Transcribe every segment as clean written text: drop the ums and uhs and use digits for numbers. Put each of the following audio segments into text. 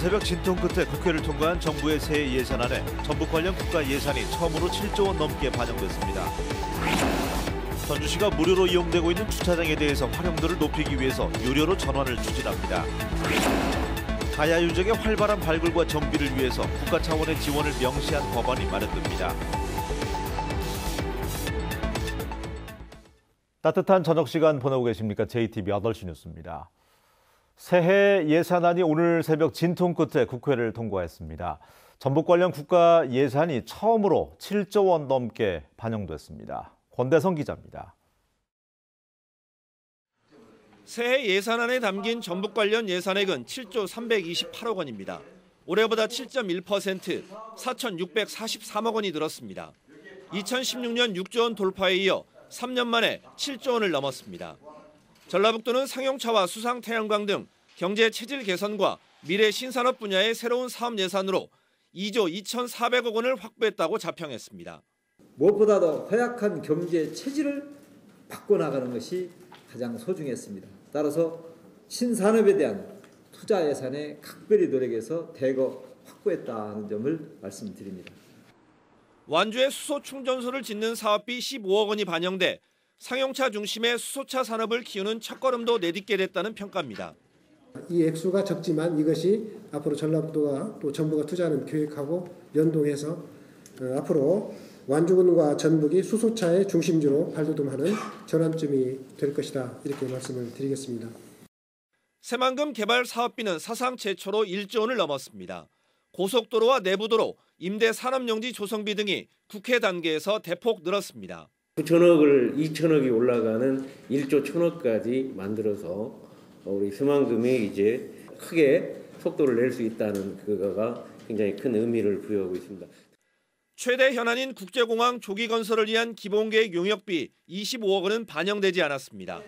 새벽 진통 끝에 국회를 통과한 정부의 새 예산안에 전북 관련 국가 예산이 처음으로 7조 원 넘게 반영됐습니다. 전주시가 무료로 이용되고 있는 주차장에 대해서 활용도를 높이기 위해서 유료로 전환을 추진합니다. 가야 유적의 활발한 발굴과 정비를 위해서 국가 차원의 지원을 명시한 법안이 마련됩니다. 따뜻한 저녁 시간 보내고 계십니까? JTBC 8시 뉴스입니다. 새해 예산안이 오늘 새벽 진통 끝에 국회를 통과했습니다. 전북 관련 국가 예산이 처음으로 7조 원 넘게 반영됐습니다. 권대성 기자입니다. 새해 예산안에 담긴 전북 관련 예산액은 7조 328억 원입니다. 올해보다 7.1%, 4,643억 원이 늘었습니다. 2016년 6조 원 돌파에 이어 3년 만에 7조 원을 넘었습니다. 전라북도는 상용차와 수상 태양광 등 경제 체질 개선과 미래 신산업 분야의 새로운 사업 예산으로 2조 2,400억 원을 확보했다고 자평했습니다. 무엇보다도 허약한 경제 체질을 바꿔나가는 것이 가장 소중했습니다. 따라서 신산업에 대한 투자 예산에 각별히 노력해서 대거 확보했다는 점을 말씀드립니다. 완주에 수소 충전소를 짓는 사업비 15억 원이 반영돼 상용차 중심의 수소차 산업을 키우는 첫걸음도 내딛게 됐다는 평가입니다. 이 액수가 적지만 이것이 앞으로 전라북도가 또 정부가 투자하는 계획하고 연동해서 앞으로 완주군과 전북이 수소차의 중심지로 발돋움하는 전환점이 될 것이다, 이렇게 말씀을 드리겠습니다. 새만금 개발 사업비는 사상 최초로 1조 원을 넘었습니다. 고속도로와 내부도로, 임대 산업용지 조성비 등이 국회 단계에서 대폭 늘었습니다. 9천억을 2천억이 올라가는 1조 1천억까지 만들어서 우리 새만금이 이제 크게 속도를 낼 수 있다는 그거가 굉장히 큰 의미를 부여하고 있습니다. 최대 현안인 국제공항 조기 건설을 위한 기본계획 용역비 25억 원은 반영되지 않았습니다.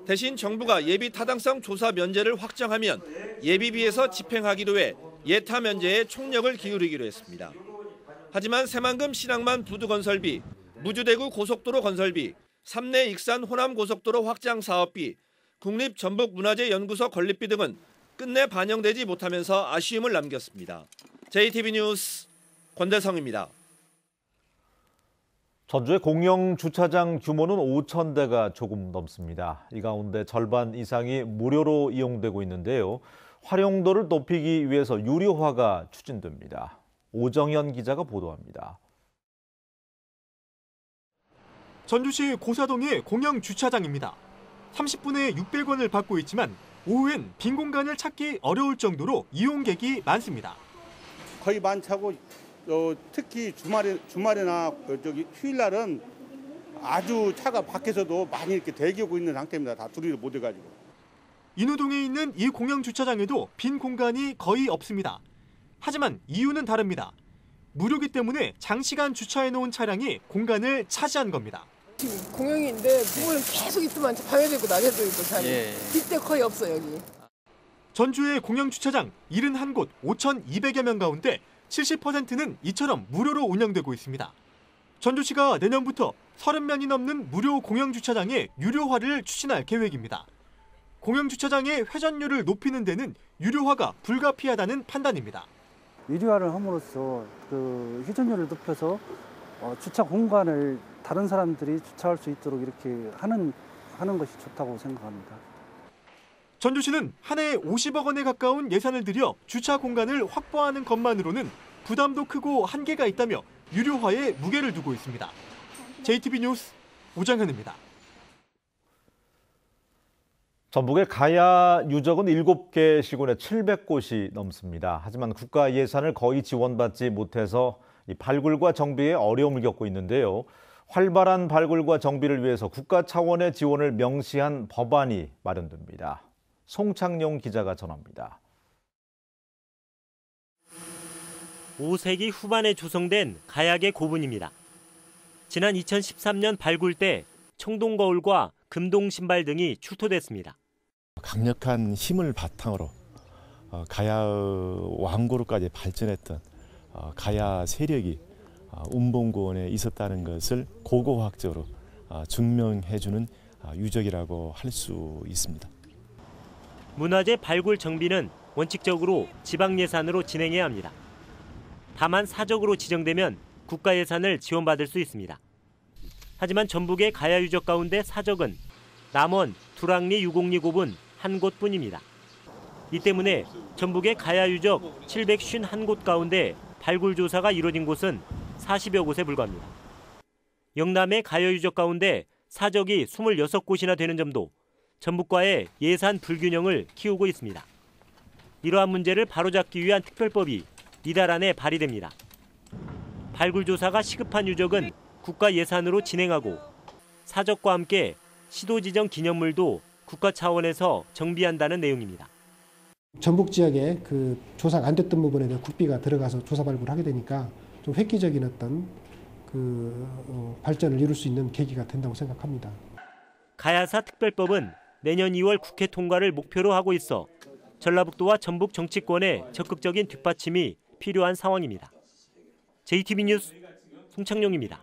대신 정부가 예비 타당성 조사 면제를 확정하면 예비비에서 집행하기로 해 예타 면제에 총력을 기울이기로 했습니다. 하지만 새만금 신항만 부두 건설비, 무주대구 고속도로 건설비, 삼내 익산 호남 고속도로 확장 사업비, 국립전북문화재연구소 건립비 등은 끝내 반영되지 못하면서 아쉬움을 남겼습니다. JTBC 뉴스 권대성입니다. 전주의 공영 주차장 규모는 5,000대가 조금 넘습니다. 이 가운데 절반 이상이 무료로 이용되고 있는데요. 활용도를 높이기 위해서 유료화가 추진됩니다. 오정현 기자가 보도합니다. 전주시 고사동의 공영 주차장입니다. 30분에 600원을 받고 있지만 오후엔 빈 공간을 찾기 어려울 정도로 이용객이 많습니다. 거의 많차고 특히 주말이나 휴일날은 아주 차가 밖에서도 많이 이렇게 대기하고 있는 상태입니다. 다 둘이를 못 해가지고. 인우동에 있는 이 공영 주차장에도 빈 공간이 거의 없습니다. 하지만 이유는 다릅니다. 무료기 때문에 장시간 주차해놓은 차량이 공간을 차지한 겁니다. 지금 공영인데 뭘 계속 있으면 밤에도 있고 낮에도 있고 차이. 빈대 거의 없어 여기. 전주의 공영 주차장 71곳 5,200여 명 가운데 70%는 이처럼 무료로 운영되고 있습니다. 전주시가 내년부터 30면이 넘는 무료 공영 주차장의 유료화를 추진할 계획입니다. 공영 주차장의 회전율을 높이는 데는 유료화가 불가피하다는 판단입니다. 유료화를 함으로써 회전율을 높여서 주차 공간을 다른 사람들이 주차할 수 있도록 이렇게 하는 것이 좋다고 생각합니다. 전주시는 한 해에 50억 원에 가까운 예산을 들여 주차 공간을 확보하는 것만으로는 부담도 크고 한계가 있다며 유료화에 무게를 두고 있습니다. JTBC 뉴스 오정현입니다. 전북의 가야 유적은 7개 시군에 700곳이 넘습니다. 하지만 국가 예산을 거의 지원받지 못해서 이 발굴과 정비에 어려움을 겪고 있는데요. 활발한 발굴과 정비를 위해서 국가 차원의 지원을 명시한 법안이 마련됩니다. 송창용 기자가 전합니다. 5세기 후반에 조성된 가야계 고분입니다. 지난 2013년 발굴 때 청동거울과 금동신발 등이 출토됐습니다. 강력한 힘을 바탕으로 가야의 왕고로까지 발전했던 가야 세력이 운봉구원에 있었다는 것을 고고학적으로 증명해주는 유적이라고 할 수 있습니다. 문화재 발굴 정비는 원칙적으로 지방 예산으로 진행해야 합니다. 다만 사적으로 지정되면 국가 예산을 지원받을 수 있습니다. 하지만 전북의 가야 유적 가운데 사적은 남원, 두랑리 유곡리 고분 한 곳뿐입니다. 이 때문에 전북의 가야 유적 751곳 가운데 발굴 조사가 이루어진 곳은 40여 곳에 불과합니다. 영남의 가야 유적 가운데 사적이 26곳이나 되는 점도 전북과의 예산 불균형을 키우고 있습니다. 이러한 문제를 바로잡기 위한 특별법이 이달 안에 발의됩니다. 발굴 조사가 시급한 유적은 국가 예산으로 진행하고 사적과 함께 시도 지정 기념물도 국가 차원에서 정비한다는 내용입니다. 전북 지역에 그 조사가 안 됐던 부분에 대한 국비가 들어가서 조사 발굴을 하게 되니까 좀 획기적인 어떤 발전을 이룰 수 있는 계기가 된다고 생각합니다. 가야사 특별법은 내년 2월 국회 통과를 목표로 하고 있어 전라북도와 전북 정치권의 적극적인 뒷받침이 필요한 상황입니다. JTB 뉴스 송창용입니다.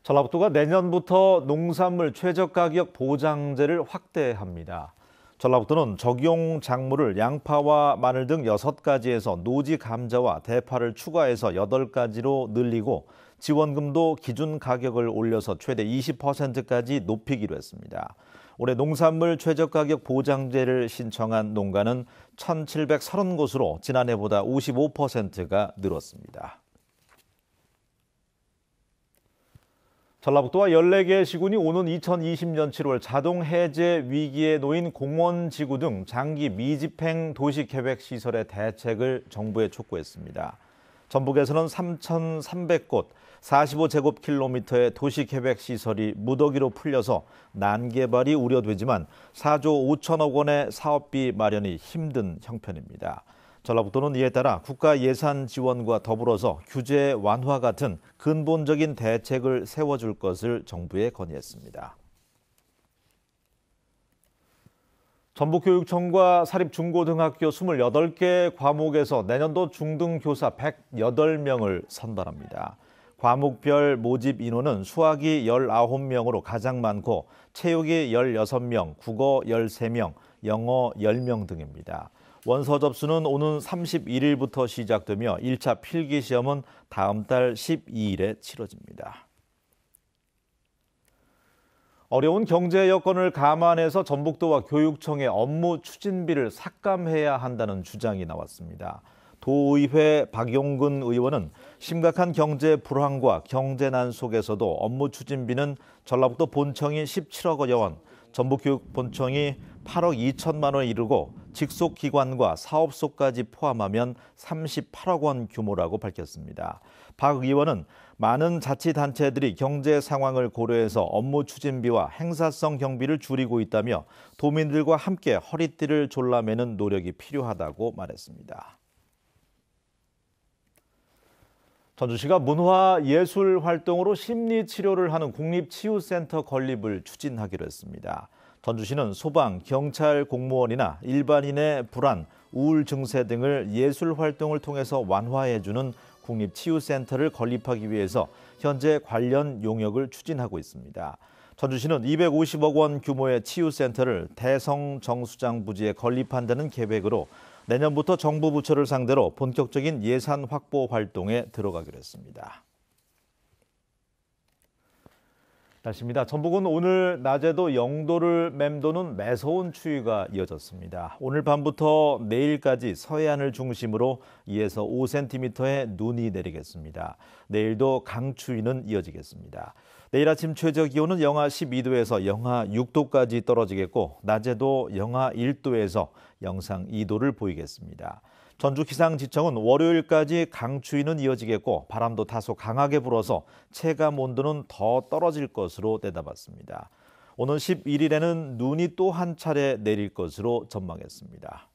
전라북도가 내년부터 농산물 최저가격 보장제를 확대합니다. 전라북도는 적용 작물을 양파와 마늘 등 6가지에서 노지 감자와 대파를 추가해서 8가지로 늘리고 지원금도 기준 가격을 올려서 최대 20%까지 높이기로 했습니다. 올해 농산물 최저가격 보장제를 신청한 농가는 1,730곳으로 지난해보다 55%가 늘었습니다. 전라북도와 14개 시군이 오는 2020년 7월 자동 해제 위기에 놓인 공원지구 등 장기 미집행 도시계획시설의 대책을 정부에 촉구했습니다. 전북에서는 3,300곳, 45제곱킬로미터의 도시계획시설이 무더기로 풀려서 난개발이 우려되지만 4조 5천억 원의 사업비 마련이 힘든 형편입니다. 전라북도는 이에 따라 국가 예산 지원과 더불어서 규제 완화 같은 근본적인 대책을 세워줄 것을 정부에 건의했습니다. 전북교육청과 사립중고등학교 28개 과목에서 내년도 중등교사 108명을 선발합니다. 과목별 모집 인원은 수학이 19명으로 가장 많고 체육이 16명, 국어 13명, 영어 10명 등입니다. 원서 접수는 오는 31일부터 시작되며 1차 필기시험은 다음 달 12일에 치러집니다. 어려운 경제 여건을 감안해서 전북도와 교육청의 업무 추진비를 삭감해야 한다는 주장이 나왔습니다. 도의회 박용근 의원은 심각한 경제 불황과 경제난 속에서도 업무 추진비는 전라북도 본청이 17억여 원, 전북교육본청이 8억 2천만 원에 이르고 직속 기관과 사업소까지 포함하면 38억 원 규모라고 밝혔습니다. 박 의원은 많은 자치단체들이 경제 상황을 고려해서 업무 추진비와 행사성 경비를 줄이고 있다며 도민들과 함께 허리띠를 졸라매는 노력이 필요하다고 말했습니다. 전주시가 문화예술 활동으로 심리치료를 하는 국립치유센터 건립을 추진하기로 했습니다. 전주시는 소방, 경찰 공무원이나 일반인의 불안, 우울 증세 등을 예술 활동을 통해서 완화해주는 국립치유센터를 건립하기 위해서 현재 관련 용역을 추진하고 있습니다. 전주시는 250억 원 규모의 치유센터를 대성 정수장 부지에 건립한다는 계획으로 내년부터 정부 부처를 상대로 본격적인 예산 확보 활동에 들어가기로 했습니다. 날씨입니다. 전북은 오늘 낮에도 0도를 맴도는 매서운 추위가 이어졌습니다. 오늘 밤부터 내일까지 서해안을 중심으로 2에서 5cm의 눈이 내리겠습니다. 내일도 강추위는 이어지겠습니다. 내일 아침 최저 기온은 영하 12도에서 영하 6도까지 떨어지겠고 낮에도 영하 1도에서 영상 2도를 보이겠습니다. 전주기상지청은 월요일까지 강추위는 이어지겠고 바람도 다소 강하게 불어서 체감 온도는 더 떨어질 것으로 내다봤습니다. 오는 11일에는 눈이 또 한 차례 내릴 것으로 전망했습니다.